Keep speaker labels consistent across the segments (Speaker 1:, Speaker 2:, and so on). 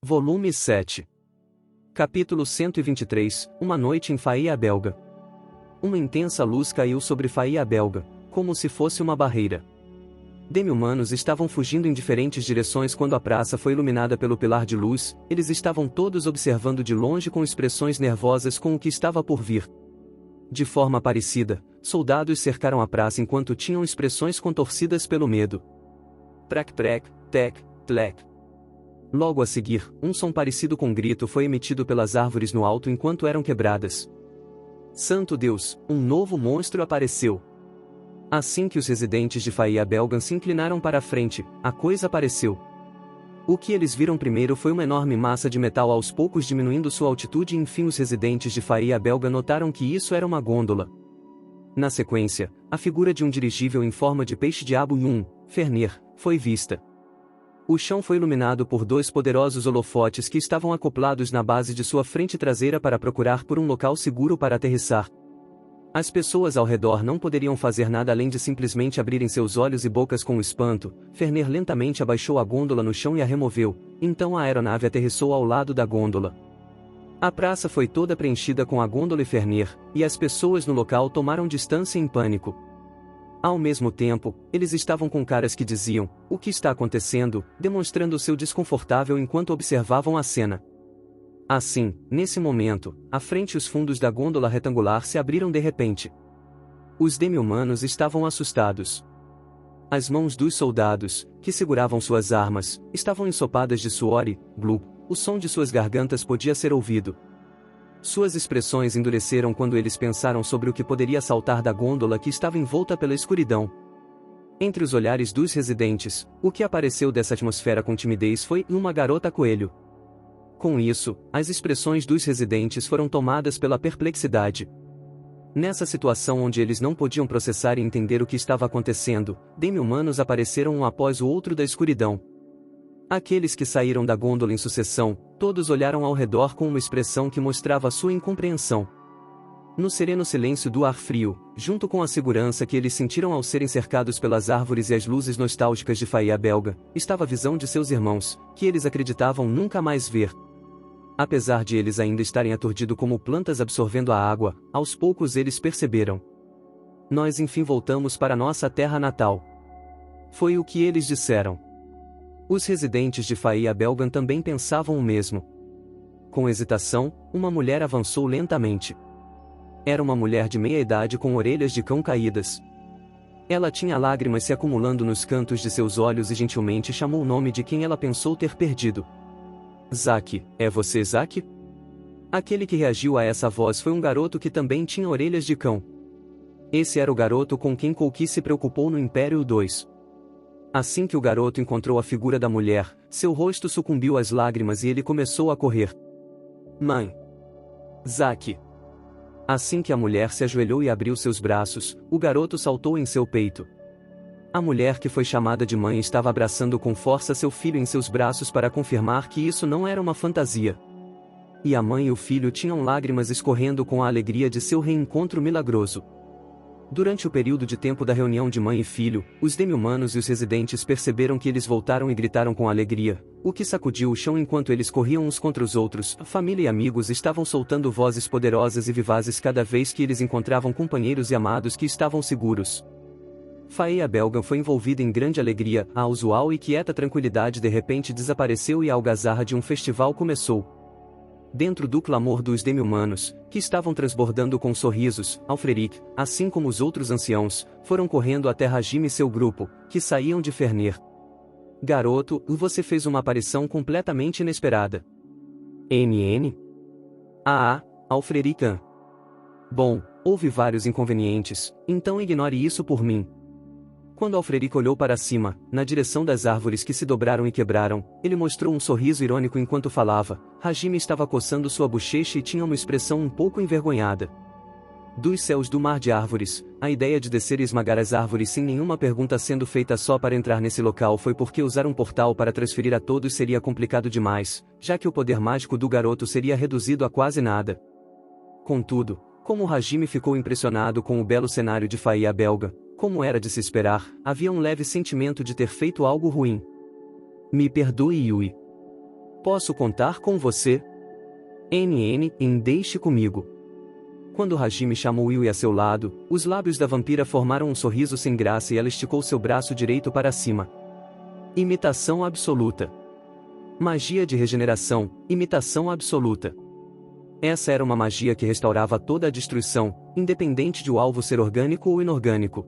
Speaker 1: Volume 7. Capítulo 123, Uma noite em Faía Belga. Uma intensa luz caiu sobre Faía Belga, como se fosse uma barreira. Demi-humanos estavam fugindo em diferentes direções quando a praça foi iluminada pelo pilar de luz. Eles estavam todos observando de longe com expressões nervosas com o que estava por vir. De forma parecida, soldados cercaram a praça enquanto tinham expressões contorcidas pelo medo. Prec-prec, tec, tlec. Logo a seguir, um som parecido com grito foi emitido pelas árvores no alto enquanto eram quebradas. Santo Deus, um novo monstro apareceu! Assim que os residentes de Faía Belga se inclinaram para a frente, a coisa apareceu. O que eles viram primeiro foi uma enorme massa de metal aos poucos diminuindo sua altitude e enfim os residentes de Faía Belga notaram que isso era uma gôndola. Na sequência, a figura de um dirigível em forma de peixe-diabo e um Ferner foi vista. O chão foi iluminado por dois poderosos holofotes que estavam acoplados na base de sua frente traseira para procurar por um local seguro para aterrissar. As pessoas ao redor não poderiam fazer nada além de simplesmente abrirem seus olhos e bocas com espanto. Ferner lentamente abaixou a gôndola no chão e a removeu, então a aeronave aterrissou ao lado da gôndola. A praça foi toda preenchida com a gôndola e Ferner, e as pessoas no local tomaram distância em pânico. Ao mesmo tempo, eles estavam com caras que diziam, o que está acontecendo, demonstrando seu desconfortável enquanto observavam a cena. Assim, nesse momento, a frente e os fundos da gôndola retangular se abriram de repente. Os demi-humanos estavam assustados. As mãos dos soldados, que seguravam suas armas, estavam ensopadas de suor e, glup, o som de suas gargantas podia ser ouvido. Suas expressões endureceram quando eles pensaram sobre o que poderia saltar da gôndola que estava envolta pela escuridão. Entre os olhares dos residentes, o que apareceu dessa atmosfera com timidez foi uma garota coelho. Com isso, as expressões dos residentes foram tomadas pela perplexidade. Nessa situação onde eles não podiam processar e entender o que estava acontecendo, demi-humanos apareceram um após o outro da escuridão. Aqueles que saíram da gôndola em sucessão, todos olharam ao redor com uma expressão que mostrava sua incompreensão. No sereno silêncio do ar frio, junto com a segurança que eles sentiram ao serem cercados pelas árvores e as luzes nostálgicas de Faía Belga, estava a visão de seus irmãos, que eles acreditavam nunca mais ver. Apesar de eles ainda estarem aturdidos como plantas absorvendo a água, aos poucos eles perceberam. Nós enfim voltamos para nossa terra natal. Foi o que eles disseram. Os residentes de Faía Belga também pensavam o mesmo. Com hesitação, uma mulher avançou lentamente. Era uma mulher de meia idade com orelhas de cão caídas. Ela tinha lágrimas se acumulando nos cantos de seus olhos e gentilmente chamou o nome de quem ela pensou ter perdido. Zack, é você Zack? Aquele que reagiu a essa voz foi um garoto que também tinha orelhas de cão. Esse era o garoto com quem Kouki se preocupou no Império 2. Assim que o garoto encontrou a figura da mulher, seu rosto sucumbiu às lágrimas e ele começou a correr. Mãe! Zack! Assim que a mulher se ajoelhou e abriu seus braços, o garoto saltou em seu peito. A mulher que foi chamada de mãe estava abraçando com força seu filho em seus braços para confirmar que isso não era uma fantasia. E a mãe e o filho tinham lágrimas escorrendo com a alegria de seu reencontro milagroso. Durante o período de tempo da reunião de mãe e filho, os demi-humanos e os residentes perceberam que eles voltaram e gritaram com alegria, o que sacudiu o chão enquanto eles corriam uns contra os outros. A família e amigos estavam soltando vozes poderosas e vivazes cada vez que eles encontravam companheiros e amados que estavam seguros. Faía Belga foi envolvida em grande alegria, a usual e quieta tranquilidade de repente desapareceu e a algazarra de um festival começou. Dentro do clamor dos demi-humanos, que estavam transbordando com sorrisos, Alfreric, assim como os outros anciãos, foram correndo até Hajime e seu grupo, que saíam de Ferner. Garoto, você fez uma aparição completamente inesperada. MN? Alfreric. Bom, houve vários inconvenientes, então ignore isso por mim. Quando Alfreric olhou para cima, na direção das árvores que se dobraram e quebraram, ele mostrou um sorriso irônico enquanto falava. Hajime estava coçando sua bochecha e tinha uma expressão um pouco envergonhada. Dos céus do mar de árvores, a ideia de descer e esmagar as árvores sem nenhuma pergunta sendo feita só para entrar nesse local foi porque usar um portal para transferir a todos seria complicado demais, já que o poder mágico do garoto seria reduzido a quase nada. Contudo, como Hajime ficou impressionado com o belo cenário de Faía Belga, como era de se esperar, havia um leve sentimento de ter feito algo ruim. Me perdoe, Yui. Posso contar com você? Deixe comigo. Quando Hajime chamou Yui a seu lado, os lábios da vampira formaram um sorriso sem graça e ela esticou seu braço direito para cima. Imitação absoluta. Magia de regeneração, imitação absoluta. Essa era uma magia que restaurava toda a destruição, independente de o alvo ser orgânico ou inorgânico.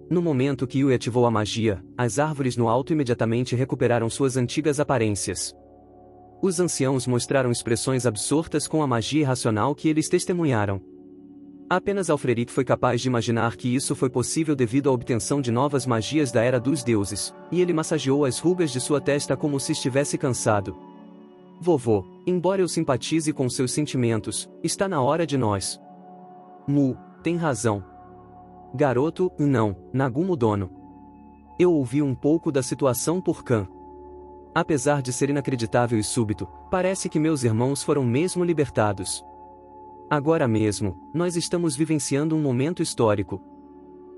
Speaker 1: No momento que Yui ativou a magia, as árvores no alto imediatamente recuperaram suas antigas aparências. Os anciãos mostraram expressões absortas com a magia irracional que eles testemunharam. Apenas Alfreric foi capaz de imaginar que isso foi possível devido à obtenção de novas magias da Era dos Deuses, e ele massageou as rugas de sua testa como se estivesse cansado. Vovô, embora eu simpatize com seus sentimentos, está na hora de nós. Mu, tem razão. Garoto, não, Nagumo Dono. Eu ouvi um pouco da situação por Kan. Apesar de ser inacreditável e súbito, parece que meus irmãos foram mesmo libertados. Agora mesmo, nós estamos vivenciando um momento histórico.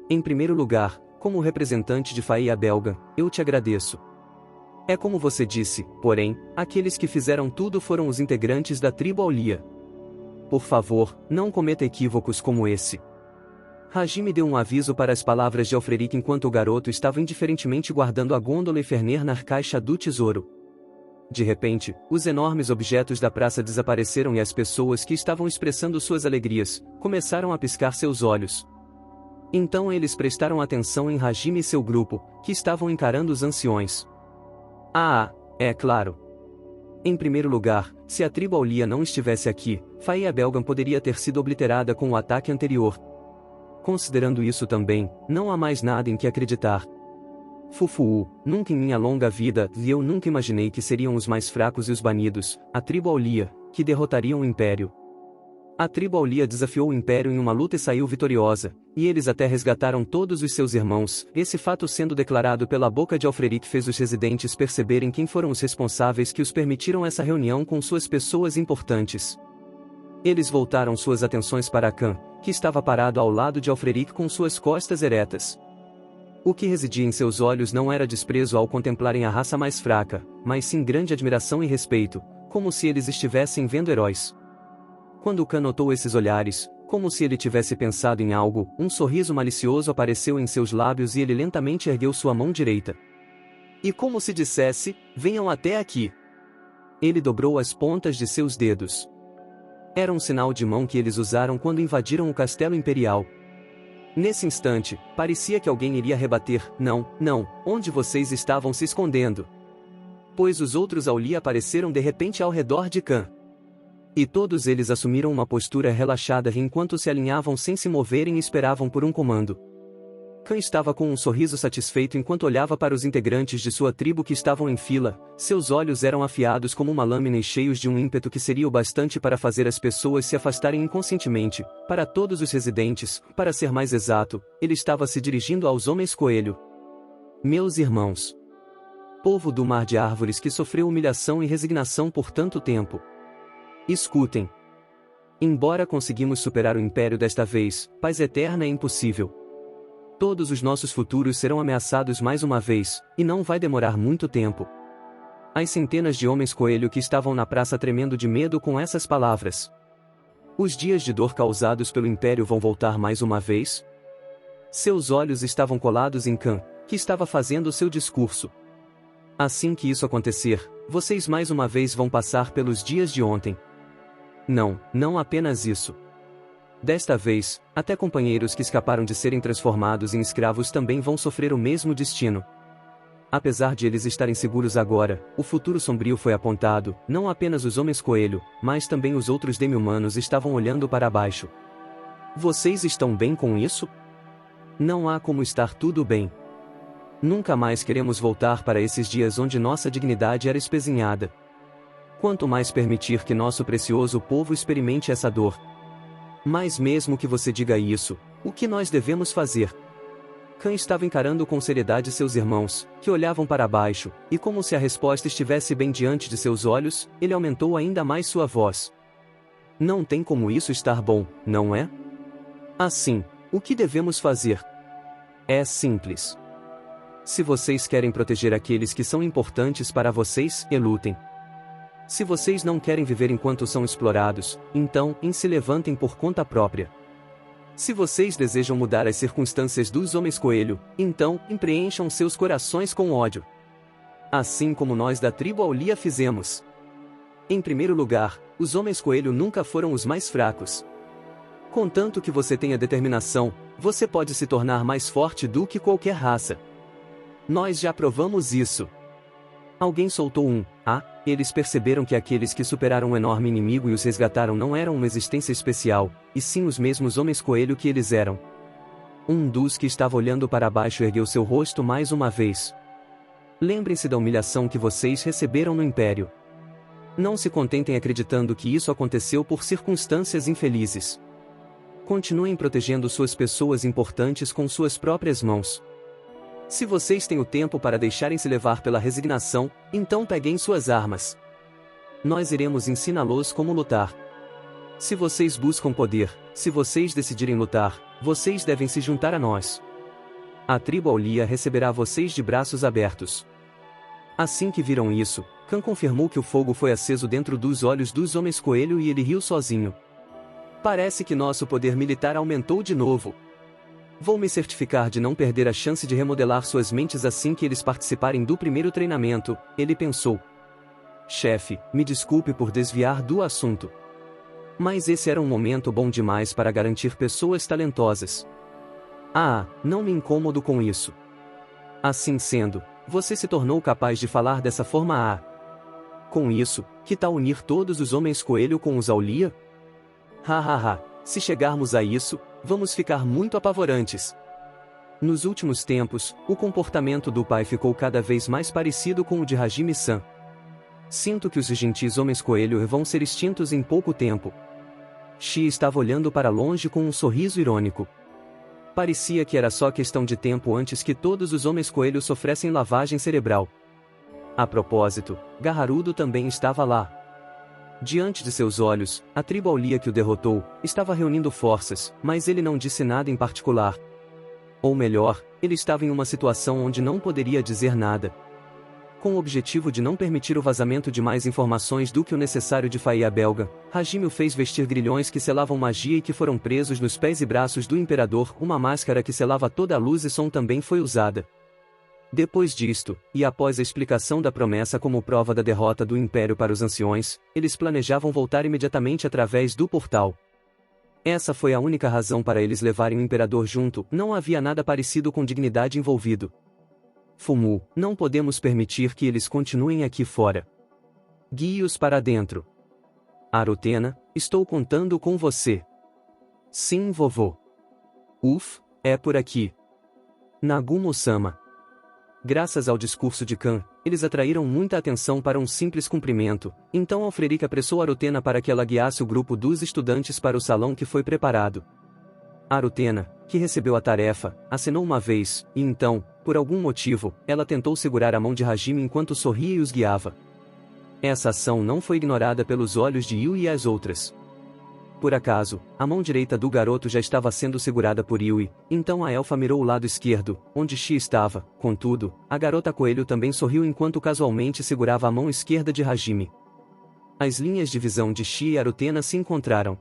Speaker 1: Em primeiro lugar, como representante de Faia Belga, eu te agradeço. É como você disse, porém, aqueles que fizeram tudo foram os integrantes da tribo Aulia. Por favor, não cometa equívocos como esse. Hajime deu um aviso para as palavras de Alfreric enquanto o garoto estava indiferentemente guardando a gôndola e Ferner na caixa do tesouro. De repente, os enormes objetos da praça desapareceram e as pessoas que estavam expressando suas alegrias começaram a piscar seus olhos. Então eles prestaram atenção em Hajime e seu grupo, que estavam encarando os anciões. É claro. Em primeiro lugar, se a tribo Aulia não estivesse aqui, Faia Belgan poderia ter sido obliterada com o ataque anterior. Considerando isso também, não há mais nada em que acreditar. Fufuu, nunca em minha longa vida, eu nunca imaginei que seriam os mais fracos e os banidos, a tribo Aulia, que derrotariam o Império. A tribo Aulia desafiou o Império em uma luta e saiu vitoriosa, e eles até resgataram todos os seus irmãos. Esse fato sendo declarado pela boca de Alfreric fez os residentes perceberem quem foram os responsáveis que os permitiram essa reunião com suas pessoas importantes. Eles voltaram suas atenções para Kan, que estava parado ao lado de Alfreric com suas costas eretas. O que residia em seus olhos não era desprezo ao contemplarem a raça mais fraca, mas sim grande admiração e respeito, como se eles estivessem vendo heróis. Quando Kan notou esses olhares, como se ele tivesse pensado em algo, um sorriso malicioso apareceu em seus lábios e ele lentamente ergueu sua mão direita. E como se dissesse, venham até aqui. Ele dobrou as pontas de seus dedos. Era um sinal de mão que eles usaram quando invadiram o castelo imperial. Nesse instante, parecia que alguém iria rebater, não, onde vocês estavam se escondendo? Pois os outros Aulia apareceram de repente ao redor de Kan. E todos eles assumiram uma postura relaxada enquanto se alinhavam sem se moverem e esperavam por um comando. Kan estava com um sorriso satisfeito enquanto olhava para os integrantes de sua tribo que estavam em fila, seus olhos eram afiados como uma lâmina e cheios de um ímpeto que seria o bastante para fazer as pessoas se afastarem inconscientemente. Para todos os residentes, para ser mais exato, ele estava se dirigindo aos homens coelho. Meus irmãos. Povo do mar de árvores que sofreu humilhação e resignação por tanto tempo. Escutem. Embora conseguimos superar o Império desta vez, paz eterna é impossível. Todos os nossos futuros serão ameaçados mais uma vez, e não vai demorar muito tempo. As centenas de homens coelho que estavam na praça tremendo de medo com essas palavras. Os dias de dor causados pelo Império vão voltar mais uma vez? Seus olhos estavam colados em Kan, que estava fazendo seu discurso. Assim que isso acontecer, vocês mais uma vez vão passar pelos dias de ontem. Não apenas isso. Desta vez, até companheiros que escaparam de serem transformados em escravos também vão sofrer o mesmo destino. Apesar de eles estarem seguros agora, o futuro sombrio foi apontado, não apenas os homens coelho, mas também os outros demi-humanos estavam olhando para baixo. Vocês estão bem com isso? Não há como estar tudo bem. Nunca mais queremos voltar para esses dias onde nossa dignidade era espezinhada. Quanto mais permitir que nosso precioso povo experimente essa dor. Mas mesmo que você diga isso, o que nós devemos fazer? Kan estava encarando com seriedade seus irmãos, que olhavam para baixo, e como se a resposta estivesse bem diante de seus olhos, ele aumentou ainda mais sua voz. Não tem como isso estar bom, não é? Assim, o que devemos fazer? É simples. Se vocês querem proteger aqueles que são importantes para vocês, lutem. Se vocês não querem viver enquanto são explorados, então, se levantem por conta própria. Se vocês desejam mudar as circunstâncias dos homens coelho, então, preencham seus corações com ódio. Assim como nós da tribo Aulia fizemos. Em primeiro lugar, os homens coelho nunca foram os mais fracos. Contanto que você tenha determinação, você pode se tornar mais forte do que qualquer raça. Nós já provamos isso. Alguém soltou eles perceberam que aqueles que superaram um enorme inimigo e os resgataram não eram uma existência especial, e sim os mesmos homens coelho que eles eram. Um dos que estava olhando para baixo ergueu seu rosto mais uma vez. Lembrem-se da humilhação que vocês receberam no Império. Não se contentem acreditando que isso aconteceu por circunstâncias infelizes. Continuem protegendo suas pessoas importantes com suas próprias mãos. Se vocês têm o tempo para deixarem-se levar pela resignação, então peguem suas armas. Nós iremos ensiná-los como lutar. Se vocês buscam poder, se vocês decidirem lutar, vocês devem se juntar a nós. A tribo Aulia receberá vocês de braços abertos. Assim que viram isso, Khan confirmou que o fogo foi aceso dentro dos olhos dos homens coelho e ele riu sozinho. Parece que nosso poder militar aumentou de novo. Vou me certificar de não perder a chance de remodelar suas mentes assim que eles participarem do primeiro treinamento, ele pensou. Chefe, me desculpe por desviar do assunto. Mas esse era um momento bom demais para garantir pessoas talentosas. Não me incomodo com isso. Assim sendo, você se tornou capaz de falar dessa forma. Com isso, que tal unir todos os homens coelho com os Aulia? Se chegarmos a isso, vamos ficar muito apavorantes. Nos últimos tempos, o comportamento do pai ficou cada vez mais parecido com o de Hajime-san. Sinto que os gentis homens coelho vão ser extintos em pouco tempo. Shi estava olhando para longe com um sorriso irônico. Parecia que era só questão de tempo antes que todos os homens coelho sofressem lavagem cerebral. A propósito, Gaharudo também estava lá. Diante de seus olhos, a tribo Aulia que o derrotou, estava reunindo forças, mas ele não disse nada em particular. Ou melhor, ele estava em uma situação onde não poderia dizer nada. Com o objetivo de não permitir o vazamento de mais informações do que o necessário de Faia Belga, Hajime o fez vestir grilhões que selavam magia e que foram presos nos pés e braços do imperador. Uma máscara que selava toda a luz e som também foi usada. Depois disto, e após a explicação da promessa como prova da derrota do Império para os anciões, eles planejavam voltar imediatamente através do portal. Essa foi a única razão para eles levarem o Imperador junto, não havia nada parecido com dignidade envolvido. Fumu, não podemos permitir que eles continuem aqui fora. Guie-os para dentro. Arutena, estou contando com você. Sim, vovô. É por aqui. Nagumo-sama. Graças ao discurso de Khan, eles atraíram muita atenção para um simples cumprimento, então Alfrerica apressou Arutena para que ela guiasse o grupo dos estudantes para o salão que foi preparado. Arutena, que recebeu a tarefa, acenou uma vez, e então, por algum motivo, ela tentou segurar a mão de Hajime enquanto sorria e os guiava. Essa ação não foi ignorada pelos olhos de Yui e as outras. Por acaso, a mão direita do garoto já estava sendo segurada por Yui, então a elfa mirou o lado esquerdo, onde Shi estava. Contudo, a garota coelho também sorriu enquanto casualmente segurava a mão esquerda de Hajime. As linhas de visão de Shi e Arutena se encontraram.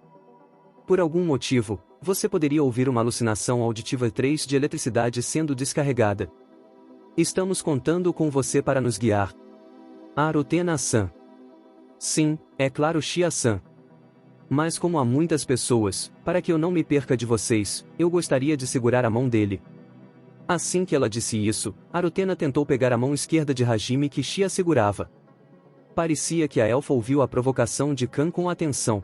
Speaker 1: Por algum motivo, você poderia ouvir uma alucinação auditiva 3 de eletricidade sendo descarregada. Estamos contando com você para nos guiar. Arutena-san. Sim, é claro, Shia-san. Mas como há muitas pessoas, para que eu não me perca de vocês, eu gostaria de segurar a mão dele. Assim que ela disse isso, Arutena tentou pegar a mão esquerda de Hajime que Shia segurava. Parecia que a elfa ouviu a provocação de Khan com atenção.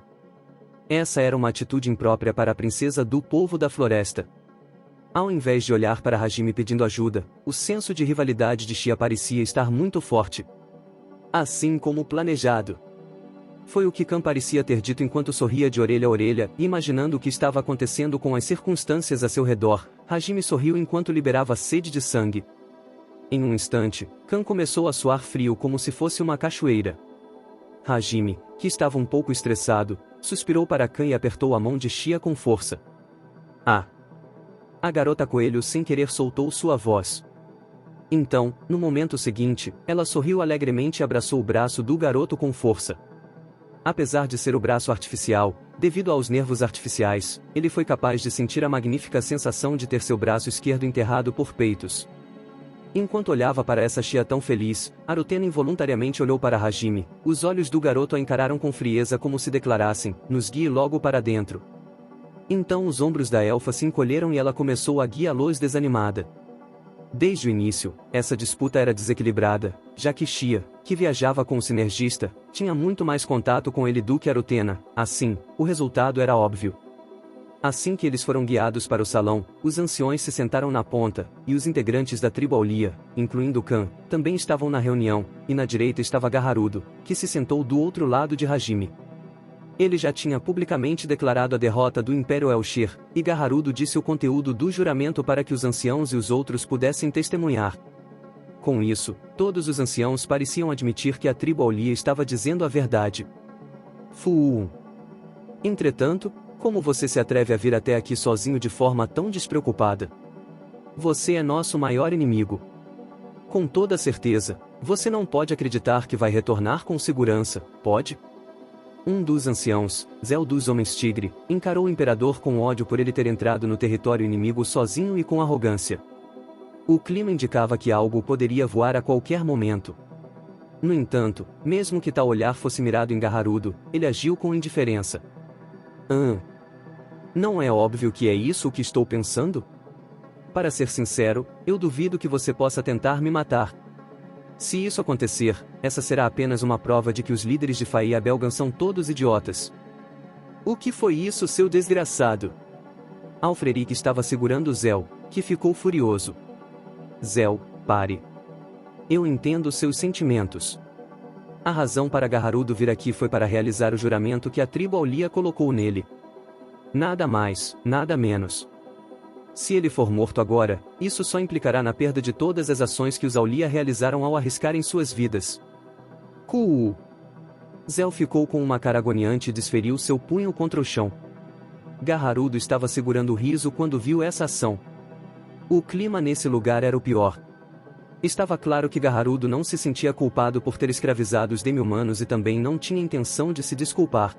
Speaker 1: Essa era uma atitude imprópria para a princesa do povo da floresta. Ao invés de olhar para Hajime pedindo ajuda, o senso de rivalidade de Shia parecia estar muito forte. Assim como planejado. Foi o que Khan parecia ter dito enquanto sorria de orelha a orelha, imaginando o que estava acontecendo com as circunstâncias a seu redor. Hajime sorriu enquanto liberava sede de sangue. Em um instante, Khan começou a suar frio como se fosse uma cachoeira. Hajime, que estava um pouco estressado, suspirou para Khan e apertou a mão de Shia com força. A garota coelho sem querer soltou sua voz. Então, no momento seguinte, ela sorriu alegremente e abraçou o braço do garoto com força. Apesar de ser o braço artificial, devido aos nervos artificiais, ele foi capaz de sentir a magnífica sensação de ter seu braço esquerdo enterrado por peitos. Enquanto olhava para essa Xia tão feliz, Arutena involuntariamente olhou para Hajime. Os olhos do garoto a encararam com frieza como se declarassem: nos guie logo para dentro. Então os ombros da elfa se encolheram e ela começou a guiá-los desanimada. Desde o início, essa disputa era desequilibrada, já que Xia, que viajava com o sinergista, tinha muito mais contato com ele do que Arutena. Assim, o resultado era óbvio. Assim que eles foram guiados para o salão, os anciões se sentaram na ponta, e os integrantes da tribo Aulia, incluindo Khan, também estavam na reunião, e na direita estava Gaharudo, que se sentou do outro lado de Hajime. Ele já tinha publicamente declarado a derrota do Império Elshir, e Gaharudo disse o conteúdo do juramento para que os anciãos e os outros pudessem testemunhar. Com isso, todos os anciãos pareciam admitir que a tribo Aulia estava dizendo a verdade. Fu. Entretanto, como você se atreve a vir até aqui sozinho de forma tão despreocupada? Você é nosso maior inimigo. Com toda certeza, você não pode acreditar que vai retornar com segurança, pode? Um dos anciãos, Zel dos Homens Tigre, encarou o imperador com ódio por ele ter entrado no território inimigo sozinho e com arrogância. O clima indicava que algo poderia voar a qualquer momento. No entanto, mesmo que tal olhar fosse mirado em Gaharudo, ele agiu com indiferença. Não é óbvio que é isso o que estou pensando? Para ser sincero, eu duvido que você possa tentar me matar. Se isso acontecer, essa será apenas uma prova de que os líderes de Faia Belgan são todos idiotas. O que foi isso, seu desgraçado? Alfreric estava segurando Zel, que ficou furioso. Zel, pare. Eu entendo seus sentimentos. A razão para Gaharudo vir aqui foi para realizar o juramento que a tribo Aulia colocou nele. Nada mais, nada menos. Se ele for morto agora, isso só implicará na perda de todas as ações que os Aulia realizaram ao arriscarem suas vidas. Zel ficou com uma cara agoniante e desferiu seu punho contra o chão. Gaharudo estava segurando o riso quando viu essa ação. O clima nesse lugar era o pior. Estava claro que Gaharudo não se sentia culpado por ter escravizado os demi-humanos e também não tinha intenção de se desculpar.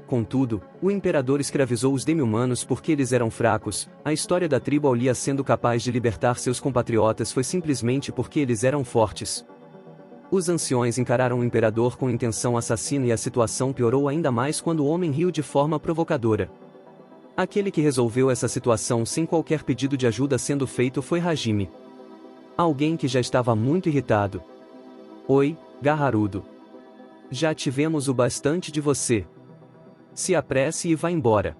Speaker 1: Contudo, o imperador escravizou os demi-humanos porque eles eram fracos. A história da tribo Aulia sendo capaz de libertar seus compatriotas foi simplesmente porque eles eram fortes. Os anciões encararam o imperador com intenção assassina e a situação piorou ainda mais quando o homem riu de forma provocadora. Aquele que resolveu essa situação sem qualquer pedido de ajuda sendo feito foi Hajime. Alguém que já estava muito irritado. Oi, Gaharudo. Já tivemos o bastante de você. Se apresse e vá embora.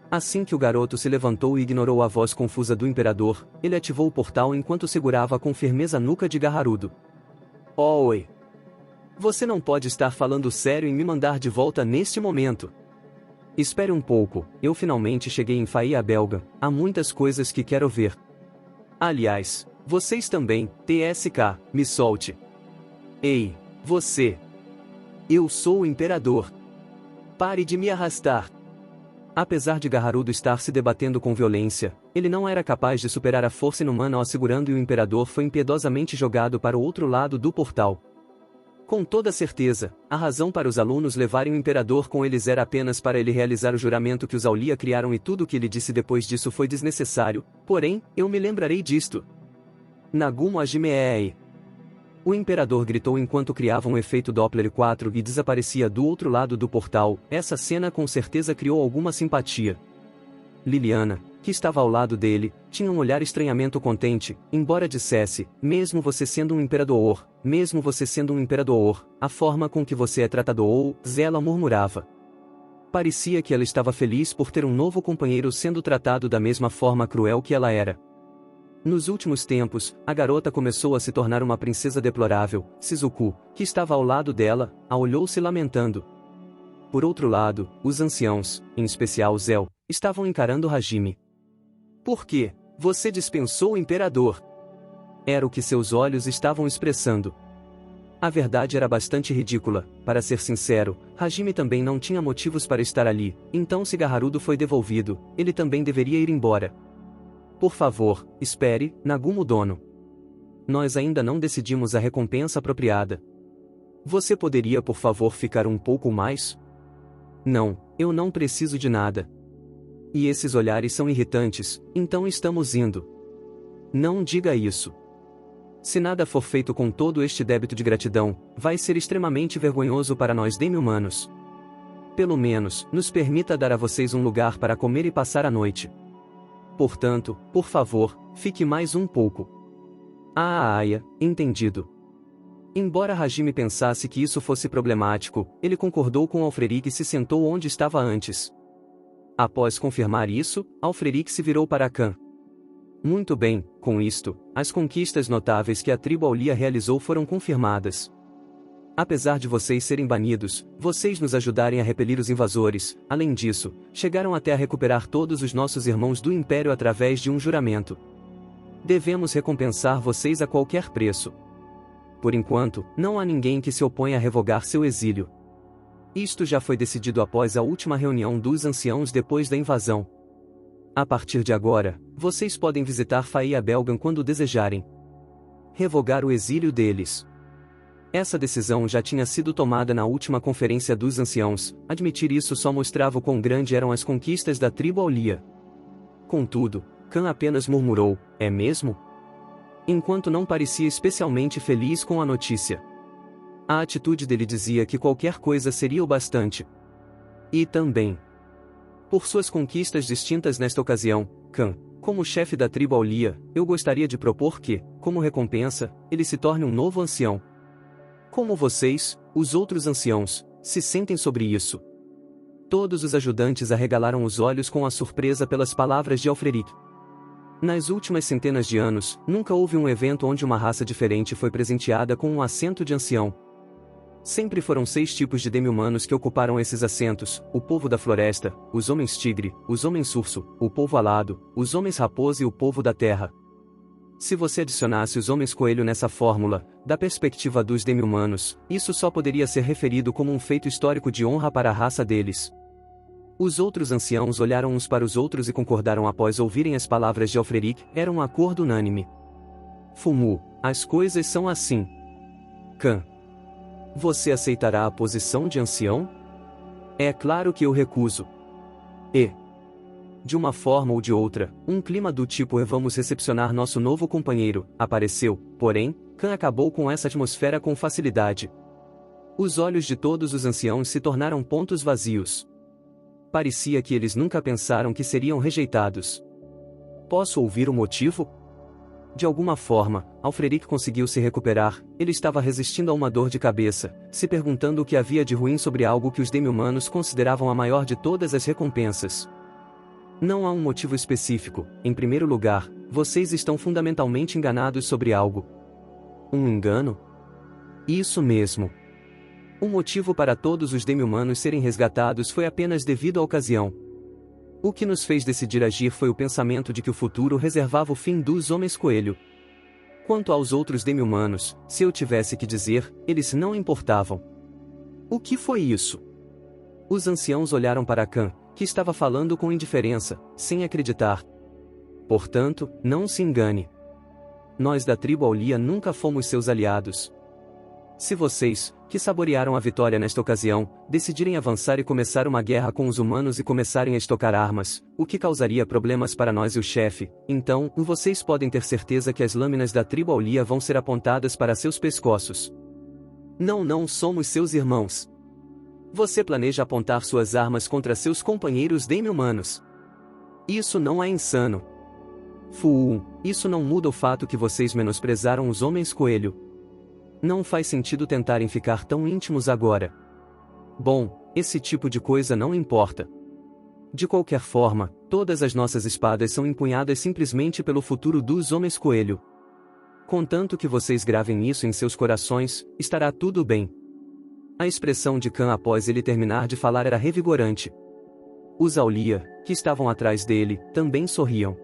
Speaker 1: Assim que o garoto se levantou e ignorou a voz confusa do imperador, ele ativou o portal enquanto segurava com firmeza a nuca de Gaharudo. Oi. Você não pode estar falando sério em me mandar de volta neste momento. Espere um pouco, eu finalmente cheguei em Faia Belga, há muitas coisas que quero ver. Aliás, vocês também, TSK, me solte. Ei, você. Eu sou o imperador. Pare de me arrastar. Apesar de Gaharudo estar se debatendo com violência, ele não era capaz de superar a força inumana o segurando e o imperador foi impiedosamente jogado para o outro lado do portal. Com toda certeza, a razão para os alunos levarem o imperador com eles era apenas para ele realizar o juramento que os Aulia criaram e tudo o que ele disse depois disso foi desnecessário, porém, eu me lembrarei disto. Nagumo Hajime. O imperador gritou enquanto criava um efeito Doppler 4 e desaparecia do outro lado do portal. Essa cena com certeza criou alguma simpatia. Liliana, que estava ao lado dele, tinha um olhar estranhamento contente, embora dissesse, mesmo você sendo um imperador, a forma com que você é tratado ela murmurava. Parecia que ela estava feliz por ter um novo companheiro sendo tratado da mesma forma cruel que ela era. Nos últimos tempos, a garota começou a se tornar uma princesa deplorável. Shizuku, que estava ao lado dela, a olhou se lamentando. Por outro lado, os anciãos, em especial Zel, estavam encarando Hajime. Por quê? Você dispensou o imperador? Era o que seus olhos estavam expressando. A verdade era bastante ridícula, para ser sincero, Hajime também não tinha motivos para estar ali, então se Gaharudo foi devolvido, ele também deveria ir embora. Por favor, espere, Nagumo Dono. Nós ainda não decidimos a recompensa apropriada. Você poderia por favor ficar um pouco mais? Não, eu não preciso de nada. E esses olhares são irritantes, então estamos indo. Não diga isso. Se nada for feito com todo este débito de gratidão, vai ser extremamente vergonhoso para nós demi-humanos. Pelo menos, nos permita dar a vocês um lugar para comer e passar a noite. Portanto, por favor, fique mais um pouco. Aya, entendido. Embora Hajime pensasse que isso fosse problemático, ele concordou com Alfreric e se sentou onde estava antes. Após confirmar isso, Alfreric se virou para Khan. Muito bem, com isto, as conquistas notáveis que a tribo Aulia realizou foram confirmadas. Apesar de vocês serem banidos, vocês nos ajudarem a repelir os invasores, além disso, chegaram até a recuperar todos os nossos irmãos do Império através de um juramento. Devemos recompensar vocês a qualquer preço. Por enquanto, não há ninguém que se oponha a revogar seu exílio. Isto já foi decidido após a última reunião dos anciãos depois da invasão. A partir de agora, vocês podem visitar Faia Belgan quando desejarem. Revogar o exílio deles. Essa decisão já tinha sido tomada na última conferência dos anciãos, admitir isso só mostrava o quão grande eram as conquistas da tribo Aulia. Contudo, Khan apenas murmurou, é mesmo? Enquanto não parecia especialmente feliz com a notícia. A atitude dele dizia que qualquer coisa seria o bastante. E também, por suas conquistas distintas nesta ocasião, Khan, como chefe da tribo Aulia, eu gostaria de propor que, como recompensa, ele se torne um novo ancião. Como vocês, os outros anciãos, se sentem sobre isso? Todos os ajudantes arregalaram os olhos com a surpresa pelas palavras de Alfreric. Nas últimas centenas de anos, nunca houve um evento onde uma raça diferente foi presenteada com um assento de ancião. Sempre foram 6 tipos de demi-humanos que ocuparam esses assentos: o povo da floresta, os homens-tigre, os homens-urso, o povo alado, os homens-raposa e o povo da terra. Se você adicionasse os homens-coelho nessa fórmula, da perspectiva dos demi-humanos, isso só poderia ser referido como um feito histórico de honra para a raça deles. Os outros anciãos olharam uns para os outros e concordaram após ouvirem as palavras de Alfreric, era um acordo unânime. Fumu, as coisas são assim. Khan. Você aceitará a posição de ancião? É claro que eu recuso. E, de uma forma ou de outra, um clima do tipo vamos recepcionar nosso novo companheiro, apareceu, porém, Khan acabou com essa atmosfera com facilidade. Os olhos de todos os anciãos se tornaram pontos vazios. Parecia que eles nunca pensaram que seriam rejeitados. Posso ouvir o motivo? De alguma forma, Alfreric conseguiu se recuperar, ele estava resistindo a uma dor de cabeça, se perguntando o que havia de ruim sobre algo que os demi-humanos consideravam a maior de todas as recompensas. Não há um motivo específico. Em primeiro lugar, vocês estão fundamentalmente enganados sobre algo. Um engano? Isso mesmo. O motivo para todos os demi-humanos serem resgatados foi apenas devido à ocasião. O que nos fez decidir agir foi o pensamento de que o futuro reservava o fim dos homens-coelho. Quanto aos outros demi-humanos, se eu tivesse que dizer, eles não importavam. O que foi isso? Os anciãos olharam para Khan, que estava falando com indiferença, sem acreditar. Portanto, não se engane. Nós da tribo Aulia nunca fomos seus aliados. Se vocês, que saborearam a vitória nesta ocasião, decidirem avançar e começar uma guerra com os humanos e começarem a estocar armas, o que causaria problemas para nós e o chefe, então, vocês podem ter certeza que as lâminas da tribo Aulia vão ser apontadas para seus pescoços. Não somos seus irmãos. Você planeja apontar suas armas contra seus companheiros demi-humanos. Isso não é insano. Isso não muda o fato que vocês menosprezaram os homens-coelho. Não faz sentido tentarem ficar tão íntimos agora. Bom, esse tipo de coisa não importa. De qualquer forma, todas as nossas espadas são empunhadas simplesmente pelo futuro dos homens-coelho. Contanto que vocês gravem isso em seus corações, estará tudo bem. A expressão de Khan após ele terminar de falar era revigorante. Os Aulia, que estavam atrás dele, também sorriam.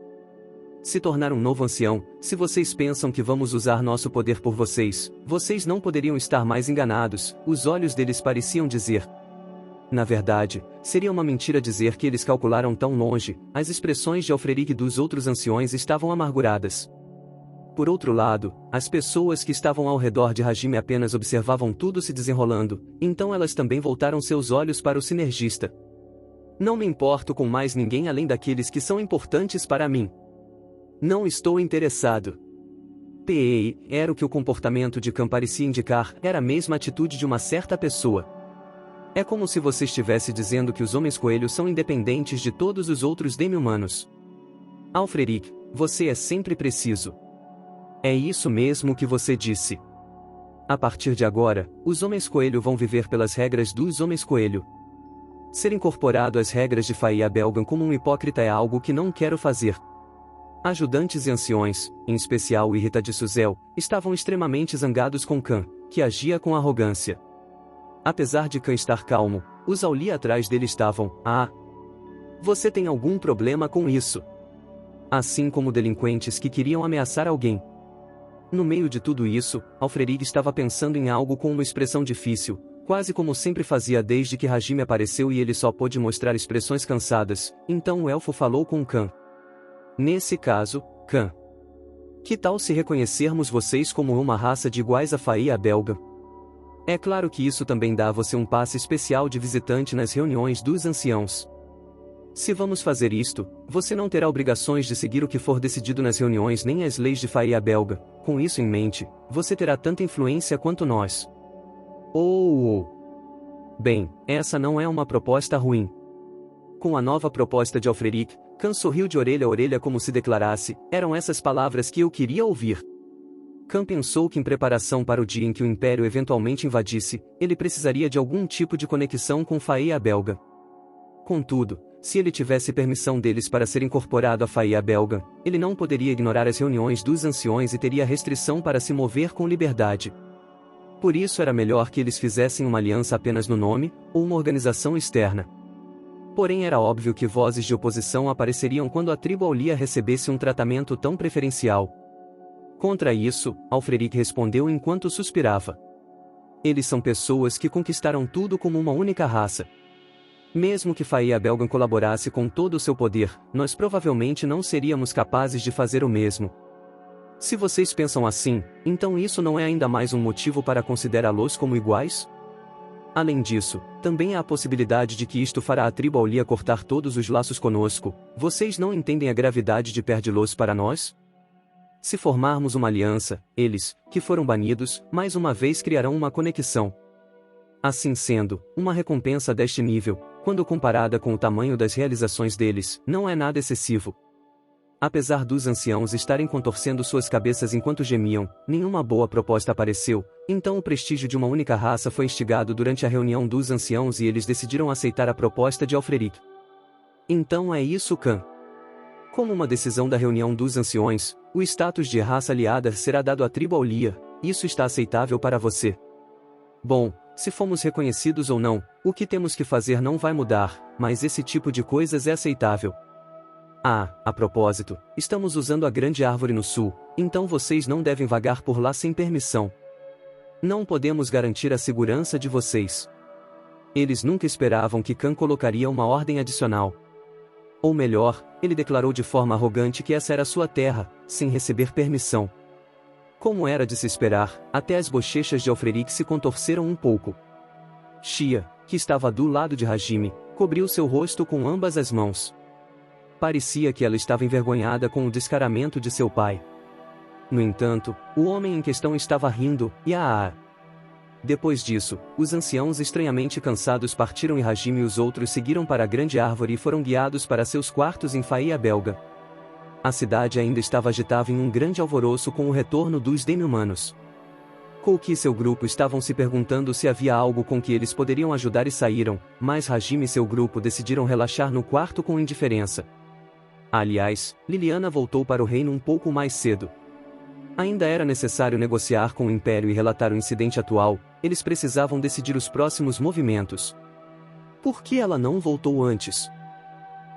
Speaker 1: Se tornar um novo ancião, se vocês pensam que vamos usar nosso poder por vocês, vocês não poderiam estar mais enganados, os olhos deles pareciam dizer. Na verdade, seria uma mentira dizer que eles calcularam tão longe, as expressões de Alfreric e dos outros anciões estavam amarguradas. Por outro lado, as pessoas que estavam ao redor de Hajime apenas observavam tudo se desenrolando, então elas também voltaram seus olhos para o sinergista. Não me importo com mais ninguém além daqueles que são importantes para mim. Não estou interessado. PEI, era o que o comportamento de Khan parecia indicar, era a mesma atitude de uma certa pessoa. É como se você estivesse dizendo que os homens-coelhos são independentes de todos os outros demi-humanos. Alfreric, você é sempre preciso. É isso mesmo que você disse. A partir de agora, os homens-coelho vão viver pelas regras dos homens-coelho. Ser incorporado às regras de Faia Belgan como um hipócrita é algo que não quero fazer. Ajudantes e anciões, em especial o Irrita de Suzel, estavam extremamente zangados com Khan, que agia com arrogância. Apesar de Khan estar calmo, os Auli atrás dele estavam, você tem algum problema com isso? Assim como delinquentes que queriam ameaçar alguém. No meio de tudo isso, Alfreric estava pensando em algo com uma expressão difícil, quase como sempre fazia desde que Hajime apareceu e ele só pôde mostrar expressões cansadas, então o elfo falou com Khan. Nesse caso, Khan. Que tal se reconhecermos vocês como uma raça de iguais a Faia Belga? É claro que isso também dá a você um passe especial de visitante nas reuniões dos anciãos. Se vamos fazer isto, você não terá obrigações de seguir o que for decidido nas reuniões nem as leis de Faia Belga. Com isso em mente, você terá tanta influência quanto nós. Bem, essa não é uma proposta ruim. Com a nova proposta de Alfreric, Khan sorriu de orelha a orelha como se declarasse, eram essas palavras que eu queria ouvir. Khan pensou que em preparação para o dia em que o Império eventualmente invadisse, ele precisaria de algum tipo de conexão com Faia Belga. Contudo, se ele tivesse permissão deles para ser incorporado à Faia Belga, ele não poderia ignorar as reuniões dos anciões e teria restrição para se mover com liberdade. Por isso era melhor que eles fizessem uma aliança apenas no nome, ou uma organização externa. Porém era óbvio que vozes de oposição apareceriam quando a tribo Aulia recebesse um tratamento tão preferencial. Contra isso, Alfreric respondeu enquanto suspirava. Eles são pessoas que conquistaram tudo como uma única raça. Mesmo que Faia Belgan colaborasse com todo o seu poder, nós provavelmente não seríamos capazes de fazer o mesmo. Se vocês pensam assim, então isso não é ainda mais um motivo para considerá-los como iguais? Além disso, também há a possibilidade de que isto fará a tribo Aulia cortar todos os laços conosco. Vocês não entendem a gravidade de perdê-los para nós? Se formarmos uma aliança, eles, que foram banidos, mais uma vez criarão uma conexão. Assim sendo, uma recompensa deste nível, quando comparada com o tamanho das realizações deles, não é nada excessivo. Apesar dos anciãos estarem contorcendo suas cabeças enquanto gemiam, nenhuma boa proposta apareceu, então o prestígio de uma única raça foi instigado durante a reunião dos anciãos e eles decidiram aceitar a proposta de Alfreric. Então é isso, Khan. Como uma decisão da reunião dos anciões, o status de raça aliada será dado à tribo Aulia. Isso está aceitável para você? Bom, se fomos reconhecidos ou não, o que temos que fazer não vai mudar, mas esse tipo de coisas é aceitável. A propósito, estamos usando a grande árvore no sul, então vocês não devem vagar por lá sem permissão. Não podemos garantir a segurança de vocês. Eles nunca esperavam que Khan colocaria uma ordem adicional. Ou melhor, ele declarou de forma arrogante que essa era sua terra, sem receber permissão. Como era de se esperar, até as bochechas de Alfreric se contorceram um pouco. Shia, que estava do lado de Hajime, cobriu seu rosto com ambas as mãos. Parecia que ela estava envergonhada com o descaramento de seu pai. No entanto, o homem em questão estava rindo, e Depois disso, os anciãos estranhamente cansados partiram e Hajime e os outros seguiram para a grande árvore e foram guiados para seus quartos em Faia Belga. A cidade ainda estava agitada em um grande alvoroço com o retorno dos demi-humanos. Kouki e seu grupo estavam se perguntando se havia algo com que eles poderiam ajudar e saíram, mas Hajime e seu grupo decidiram relaxar no quarto com indiferença. Aliás, Liliana voltou para o reino um pouco mais cedo. Ainda era necessário negociar com o Império e relatar o incidente atual, eles precisavam decidir os próximos movimentos. Por que ela não voltou antes?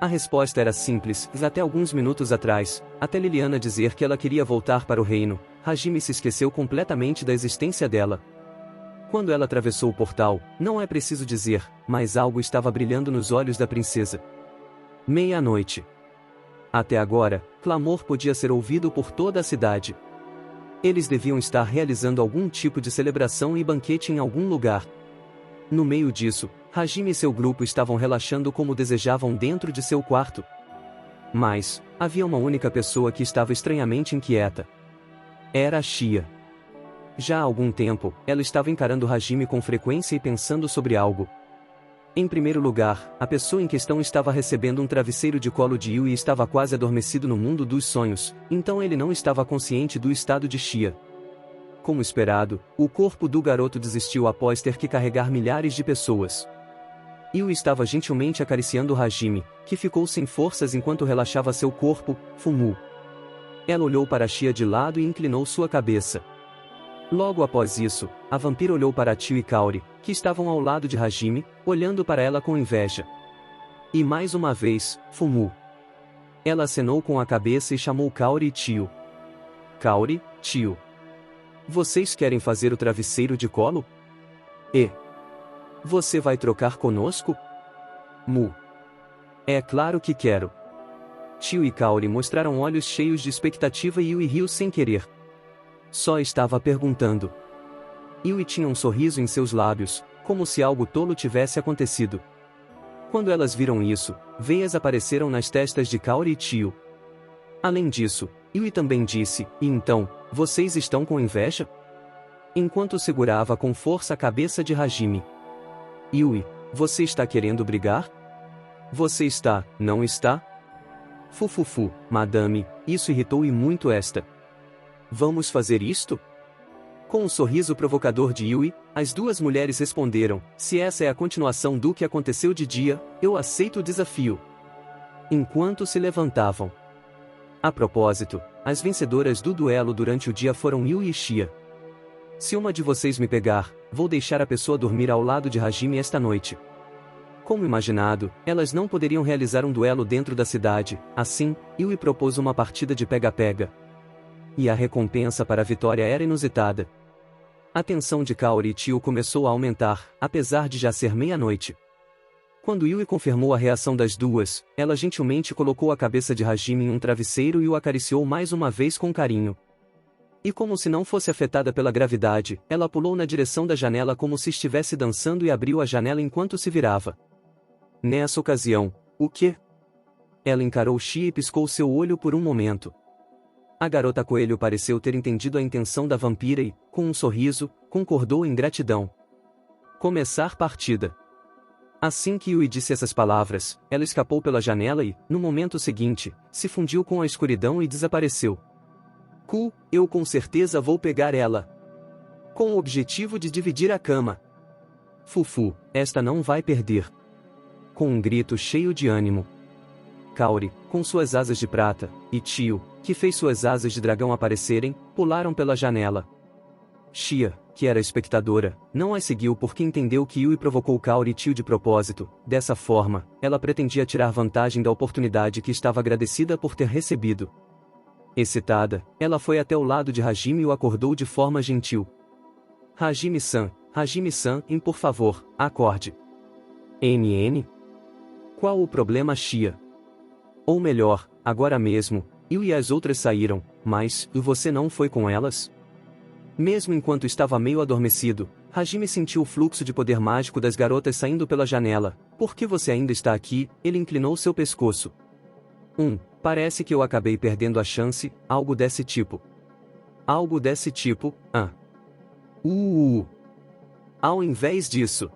Speaker 1: A resposta era simples, até alguns minutos atrás, até Liliana dizer que ela queria voltar para o reino, Hajime se esqueceu completamente da existência dela. Quando ela atravessou o portal, não é preciso dizer, mas algo estava brilhando nos olhos da princesa. Meia-noite. Até agora, clamor podia ser ouvido por toda a cidade. Eles deviam estar realizando algum tipo de celebração e banquete em algum lugar. No meio disso, Hajime e seu grupo estavam relaxando como desejavam dentro de seu quarto. Mas, havia uma única pessoa que estava estranhamente inquieta. Era a Shia. Já há algum tempo, ela estava encarando Hajime com frequência e pensando sobre algo. Em primeiro lugar, a pessoa em questão estava recebendo um travesseiro de colo de Yui e estava quase adormecido no mundo dos sonhos, então ele não estava consciente do estado de Shia. Como esperado, o corpo do garoto desistiu após ter que carregar milhares de pessoas. Yui estava gentilmente acariciando Hajime, que ficou sem forças enquanto relaxava seu corpo, Fumu. Ela olhou para Shia de lado e inclinou sua cabeça. Logo após isso, a vampira olhou para Tio e Kaori, que estavam ao lado de Hajime, olhando para ela com inveja. E mais uma vez, Fumu. Ela acenou com a cabeça e chamou Kaori e Tio. Kaori, Tio. Vocês querem fazer o travesseiro de colo? E? Você vai trocar conosco? Mu. É claro que quero. Tio e Kaori mostraram olhos cheios de expectativa e Yui riu sem querer. Só estava perguntando. Yui tinha um sorriso em seus lábios, como se algo tolo tivesse acontecido. Quando elas viram isso, veias apareceram nas testas de Kaori e Tio. Além disso, Yui também disse, e então, vocês estão com inveja? Enquanto segurava com força a cabeça de Hajime. Yui, você está querendo brigar? Você está, não está? Fufufu, madame, isso irritou e muito esta. Vamos fazer isto? Com um sorriso provocador de Yui, as duas mulheres responderam, se essa é a continuação do que aconteceu de dia, eu aceito o desafio. Enquanto se levantavam. A propósito, as vencedoras do duelo durante o dia foram Yui e Shia. Se uma de vocês me pegar, vou deixar a pessoa dormir ao lado de Hajime esta noite. Como imaginado, elas não poderiam realizar um duelo dentro da cidade, assim, Yui propôs uma partida de pega-pega. E a recompensa para a vitória era inusitada. A tensão de Kaori e Tio começou a aumentar, apesar de já ser meia-noite. Quando Yui confirmou a reação das duas, ela gentilmente colocou a cabeça de Hajime em um travesseiro e o acariciou mais uma vez com carinho. E como se não fosse afetada pela gravidade, ela pulou na direção da janela como se estivesse dançando e abriu a janela enquanto se virava. Nessa ocasião, o quê? Ela encarou Shia e piscou seu olho por um momento. A garota coelho pareceu ter entendido a intenção da vampira e, com um sorriso, concordou em gratidão. Começar partida. Assim que Yui disse essas palavras, ela escapou pela janela e, no momento seguinte, se fundiu com a escuridão e desapareceu. Eu com certeza vou pegar ela. Com o objetivo de dividir a cama. Fufu, esta não vai perder. Com um grito cheio de ânimo. Kaori, com suas asas de prata, e Tio, que fez suas asas de dragão aparecerem, pularam pela janela. Shia, que era espectadora, não as seguiu porque entendeu que Yui provocou Kaori e Tio de propósito. Dessa forma, ela pretendia tirar vantagem da oportunidade que estava agradecida por ter recebido. Excitada, ela foi até o lado de Hajime e o acordou de forma gentil. Hajime-san, por favor, acorde. NN? Qual o problema, Shia? Ou melhor, agora mesmo, Yui e as outras saíram, mas, e você não foi com elas? Mesmo enquanto estava meio adormecido, Hajime sentiu o fluxo de poder mágico das garotas saindo pela janela. Por que você ainda está aqui? Ele inclinou seu pescoço. Parece que eu acabei perdendo a chance, algo desse tipo. Algo desse tipo, Ao invés disso.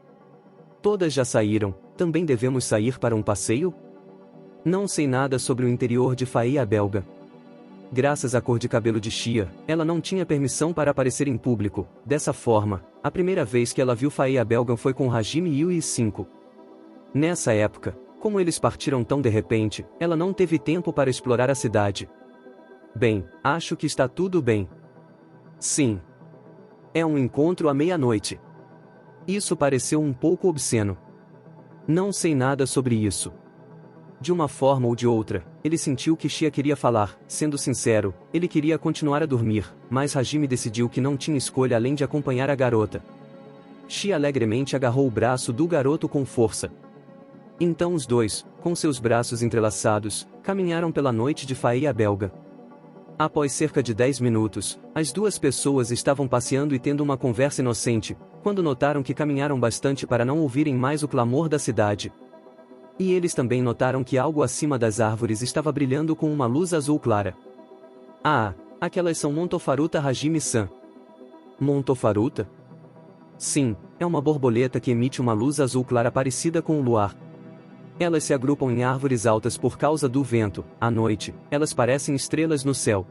Speaker 1: Todas já saíram, também devemos sair para um passeio? Não sei nada sobre o interior de Faia Belga. Graças à cor de cabelo de Shia, ela não tinha permissão para aparecer em público. Dessa forma, a primeira vez que ela viu Faia Belga foi com Hajime e Yui 5. Nessa época, como eles partiram tão de repente, ela não teve tempo para explorar a cidade. Bem, acho que está tudo bem. Sim. É um encontro à meia-noite. Isso pareceu um pouco obsceno. Não sei nada sobre isso. De uma forma ou de outra, ele sentiu que Shia queria falar. Sendo sincero, ele queria continuar a dormir, mas Hajime decidiu que não tinha escolha além de acompanhar a garota. Shia alegremente agarrou o braço do garoto com força. Então os dois, com seus braços entrelaçados, caminharam pela noite de Faía belga. Após cerca de 10 minutos, as duas pessoas estavam passeando e tendo uma conversa inocente, quando notaram que caminharam bastante para não ouvirem mais o clamor da cidade. E eles também notaram que algo acima das árvores estava brilhando com uma luz azul clara. Ah, aquelas são Montofaruta Hajime-san. Montofaruta? Sim, é uma borboleta que emite uma luz azul clara parecida com o luar. Elas se agrupam em árvores altas por causa do vento. À noite, elas parecem estrelas no céu.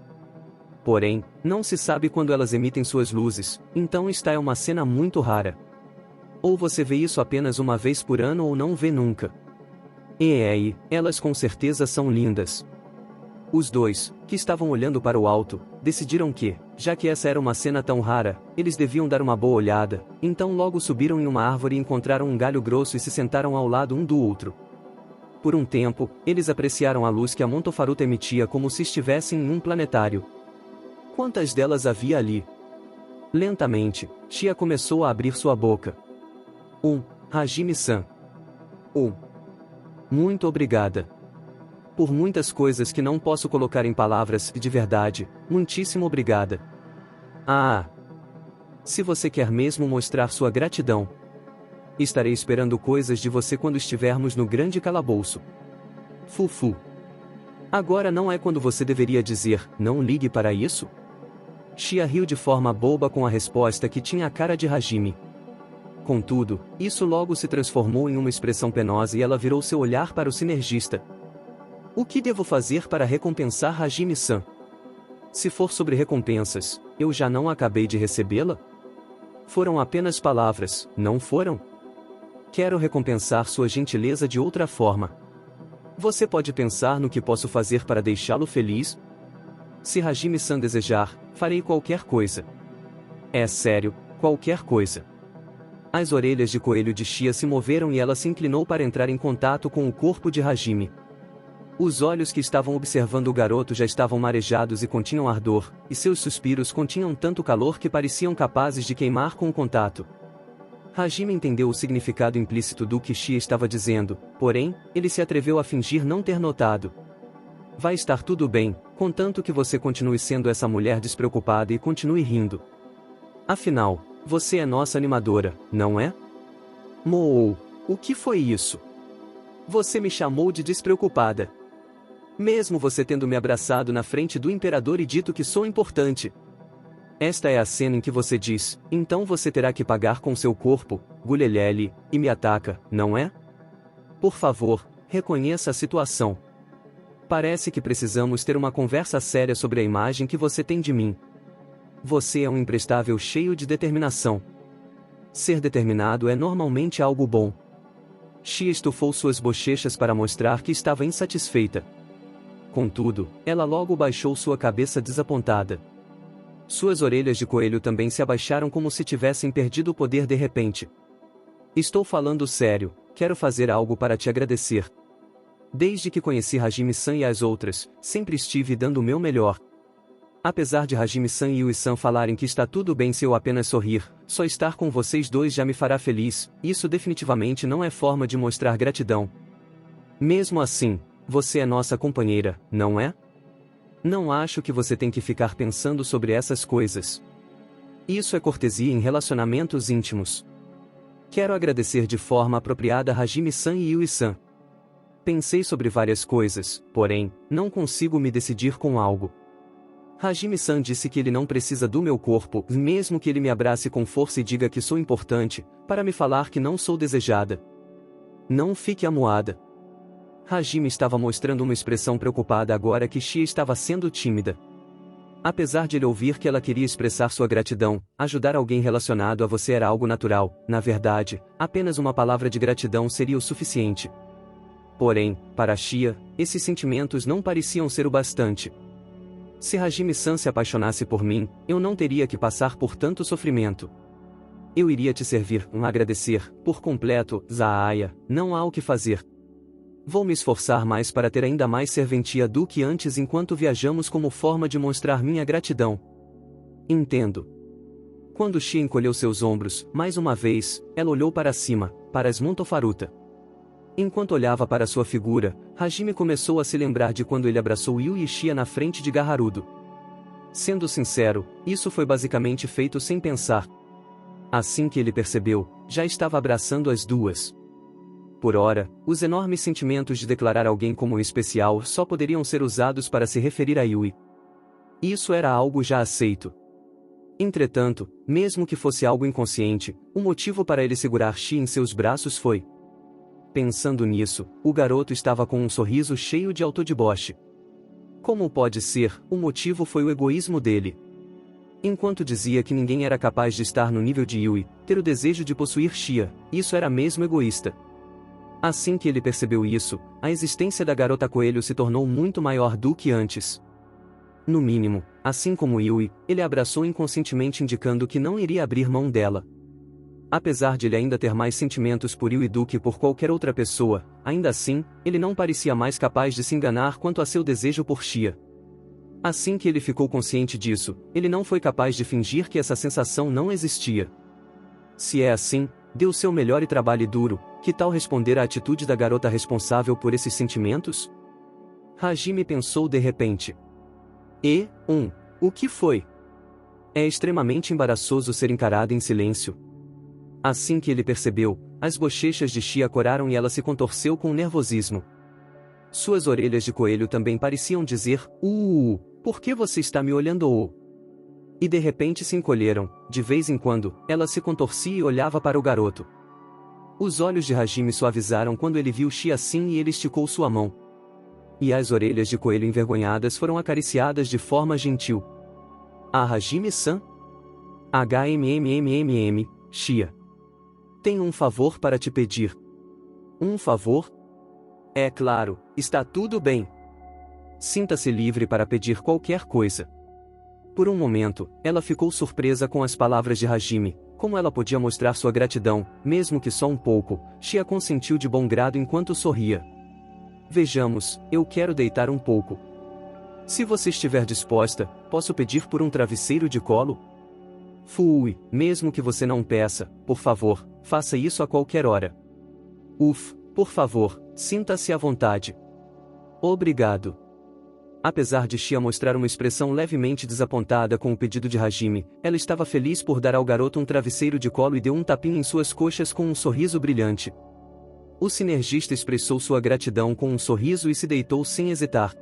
Speaker 1: Porém, não se sabe quando elas emitem suas luzes, então esta é uma cena muito rara. Ou você vê isso apenas uma vez por ano ou não vê nunca. E aí, elas com certeza são lindas. Os dois, que estavam olhando para o alto, decidiram que, já que essa era uma cena tão rara, eles deviam dar uma boa olhada, então logo subiram em uma árvore e encontraram um galho grosso e se sentaram ao lado um do outro. Por um tempo, eles apreciaram a luz que a Montofaruta emitia como se estivessem em um planetário. Quantas delas havia ali? Lentamente, Shia começou a abrir sua boca. Hajime-san. Muito obrigada. Por muitas coisas que não posso colocar em palavras, de verdade, muitíssimo obrigada. Ah! Se você quer mesmo mostrar sua gratidão, estarei esperando coisas de você quando estivermos no grande calabouço. Fufu. Agora não é quando você deveria dizer, não ligue para isso? Shia riu de forma boba com a resposta que tinha a cara de Hajime. Contudo, isso logo se transformou em uma expressão penosa e ela virou seu olhar para o sinergista. O que devo fazer para recompensar Hajime-san? Se for sobre recompensas, eu já não acabei de recebê-la? Foram apenas palavras, não foram? Quero recompensar sua gentileza de outra forma. Você pode pensar no que posso fazer para deixá-lo feliz? Se Hajime-san desejar, farei qualquer coisa. É sério, qualquer coisa. As orelhas de coelho de Shia se moveram e ela se inclinou para entrar em contato com o corpo de Hajime. Os olhos que estavam observando o garoto já estavam marejados e continham ardor, e seus suspiros continham tanto calor que pareciam capazes de queimar com o contato. Hajime entendeu o significado implícito do que Shia estava dizendo, porém, ele se atreveu a fingir não ter notado. Vai estar tudo bem, contanto que você continue sendo essa mulher despreocupada e continue rindo. Afinal, você é nossa animadora, não é? Moou, o que foi isso? Você me chamou de despreocupada. Mesmo você tendo me abraçado na frente do imperador e dito que sou importante. Esta é a cena em que você diz, então você terá que pagar com seu corpo, Gulelele, e me ataca, não é? Por favor, reconheça a situação. Parece que precisamos ter uma conversa séria sobre a imagem que você tem de mim. Você é um imprestável cheio de determinação. Ser determinado é normalmente algo bom. Shia estufou suas bochechas para mostrar que estava insatisfeita. Contudo, ela logo baixou sua cabeça desapontada. Suas orelhas de coelho também se abaixaram como se tivessem perdido o poder de repente. Estou falando sério, quero fazer algo para te agradecer. Desde que conheci Hajime-san e as outras, sempre estive dando o meu melhor. Apesar de Hajime-san e Yui-san falarem que está tudo bem se eu apenas sorrir, só estar com vocês dois já me fará feliz, isso definitivamente não é forma de mostrar gratidão. Mesmo assim, você é nossa companheira, não é? Não acho que você tem que ficar pensando sobre essas coisas. Isso é cortesia em relacionamentos íntimos. Quero agradecer de forma apropriada a Hajime-san e Yui-san. Pensei sobre várias coisas, porém, não consigo me decidir com algo. Hajime-san disse que ele não precisa do meu corpo, mesmo que ele me abrace com força e diga que sou importante, para me falar que não sou desejada. Não fique amuada. Hajime estava mostrando uma expressão preocupada agora que Shia estava sendo tímida. Apesar de ele ouvir que ela queria expressar sua gratidão, ajudar alguém relacionado a você era algo natural, na verdade, apenas uma palavra de gratidão seria o suficiente. Porém, para Shia, esses sentimentos não pareciam ser o bastante. Se Hajime-san se apaixonasse por mim, eu não teria que passar por tanto sofrimento. Eu iria te servir, agradecer, por completo, Zaaya, não há o que fazer. Vou me esforçar mais para ter ainda mais serventia do que antes enquanto viajamos como forma de mostrar minha gratidão. Entendo. Quando Shia encolheu seus ombros, mais uma vez, ela olhou para cima, para Esmontofaruta. Enquanto olhava para sua figura, Hajime começou a se lembrar de quando ele abraçou Yui e Shia na frente de Gaharudo. Sendo sincero, isso foi basicamente feito sem pensar. Assim que ele percebeu, já estava abraçando as duas. Por ora, os enormes sentimentos de declarar alguém como especial só poderiam ser usados para se referir a Yui. Isso era algo já aceito. Entretanto, mesmo que fosse algo inconsciente, o motivo para ele segurar Shia em seus braços foi. Pensando nisso, o garoto estava com um sorriso cheio de autodeboche. Como pode ser, o motivo foi o egoísmo dele. Enquanto dizia que ninguém era capaz de estar no nível de Yui, ter o desejo de possuir Shia, isso era mesmo egoísta. Assim que ele percebeu isso, a existência da garota coelho se tornou muito maior do que antes. No mínimo, assim como Yui, ele a abraçou inconscientemente indicando que não iria abrir mão dela. Apesar de ele ainda ter mais sentimentos por Yui do que por qualquer outra pessoa, ainda assim, ele não parecia mais capaz de se enganar quanto a seu desejo por Shia. Assim que ele ficou consciente disso, ele não foi capaz de fingir que essa sensação não existia. Se é assim, dê o seu melhor e trabalhe duro, que tal responder à atitude da garota responsável por esses sentimentos? Hajime pensou de repente. O que foi? É extremamente embaraçoso ser encarado em silêncio. Assim que ele percebeu, as bochechas de Shia coraram e ela se contorceu com nervosismo. Suas orelhas de coelho também pareciam dizer, por que você está me olhando? E de repente se encolheram, de vez em quando, ela se contorcia e olhava para o garoto. Os olhos de Hajime suavizaram quando ele viu Shia assim e ele esticou sua mão. E as orelhas de coelho envergonhadas foram acariciadas de forma gentil. Hajime-san? Shia. Tenho um favor para te pedir. Um favor? É claro, está tudo bem. Sinta-se livre para pedir qualquer coisa. Por um momento, ela ficou surpresa com as palavras de Hajime. Como ela podia mostrar sua gratidão, mesmo que só um pouco? Shia consentiu de bom grado enquanto sorria. Vejamos, eu quero deitar um pouco. Se você estiver disposta, posso pedir por um travesseiro de colo? Mesmo que você não peça, por favor, faça isso a qualquer hora. Por favor, sinta-se à vontade. Obrigado. Apesar de Shia mostrar uma expressão levemente desapontada com o pedido de Hajime, ela estava feliz por dar ao garoto um travesseiro de colo e deu um tapinha em suas coxas com um sorriso brilhante. O sinergista expressou sua gratidão com um sorriso e se deitou sem hesitar.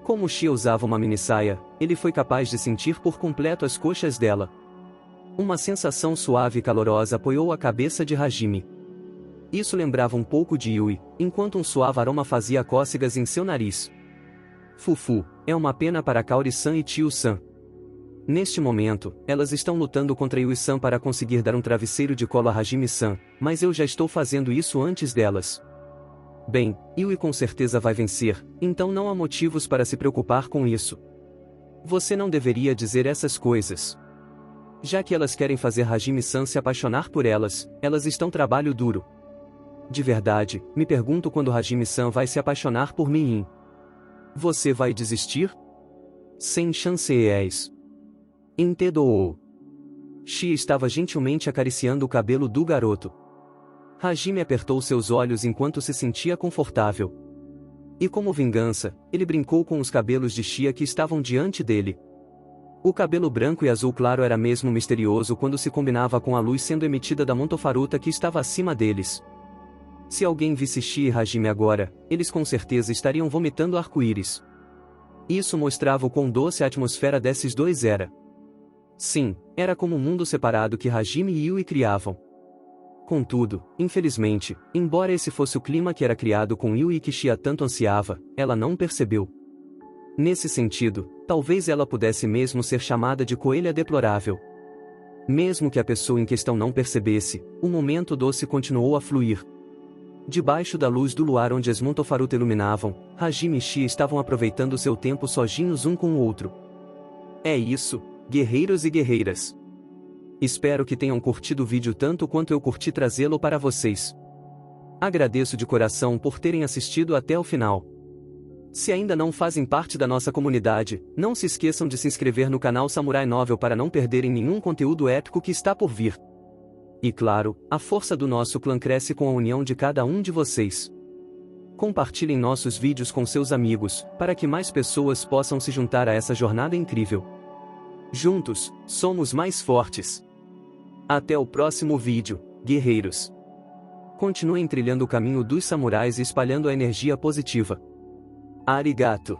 Speaker 1: Como Shia usava uma minissaia, ele foi capaz de sentir por completo as coxas dela. Uma sensação suave e calorosa apoiou a cabeça de Hajime. Isso lembrava um pouco de Yui, enquanto um suave aroma fazia cócegas em seu nariz. É uma pena para Kaori-san e Tio-san. Neste momento, elas estão lutando contra Yui-san para conseguir dar um travesseiro de colo a Hajime-san, mas eu já estou fazendo isso antes delas. Bem, Yui com certeza vai vencer, então não há motivos para se preocupar com isso. Você não deveria dizer essas coisas. Já que elas querem fazer Hajime-san se apaixonar por elas, elas estão trabalho duro. De verdade, me pergunto quando Hajime-san vai se apaixonar por mim. Você vai desistir? Sem chances. Entendeu? Shia estava gentilmente acariciando o cabelo do garoto. Hajime apertou seus olhos enquanto se sentia confortável. E como vingança, ele brincou com os cabelos de Shia que estavam diante dele. O cabelo branco e azul claro era mesmo misterioso quando se combinava com a luz sendo emitida da Montofaruta que estava acima deles. Se alguém visse Shia e Hajime agora, eles com certeza estariam vomitando arco-íris. Isso mostrava o quão doce a atmosfera desses dois era. Sim, era como um mundo separado que Hajime e Yui criavam. Contudo, infelizmente, embora esse fosse o clima que era criado com Yui e que Shia tanto ansiava, ela não percebeu. Nesse sentido, talvez ela pudesse mesmo ser chamada de coelha deplorável. Mesmo que a pessoa em questão não percebesse, o momento doce continuou a fluir. Debaixo da luz do luar onde as Montofaruta iluminavam, Hajime e Shia estavam aproveitando seu tempo sozinhos um com o outro. É isso, guerreiros e guerreiras. Espero que tenham curtido o vídeo tanto quanto eu curti trazê-lo para vocês. Agradeço de coração por terem assistido até o final. Se ainda não fazem parte da nossa comunidade, não se esqueçam de se inscrever no canal Samurai Novel para não perderem nenhum conteúdo épico que está por vir. E claro, a força do nosso clã cresce com a união de cada um de vocês. Compartilhem nossos vídeos com seus amigos, para que mais pessoas possam se juntar a essa jornada incrível. Juntos, somos mais fortes. Até o próximo vídeo, guerreiros. Continuem trilhando o caminho dos samurais e espalhando a energia positiva. Arigato.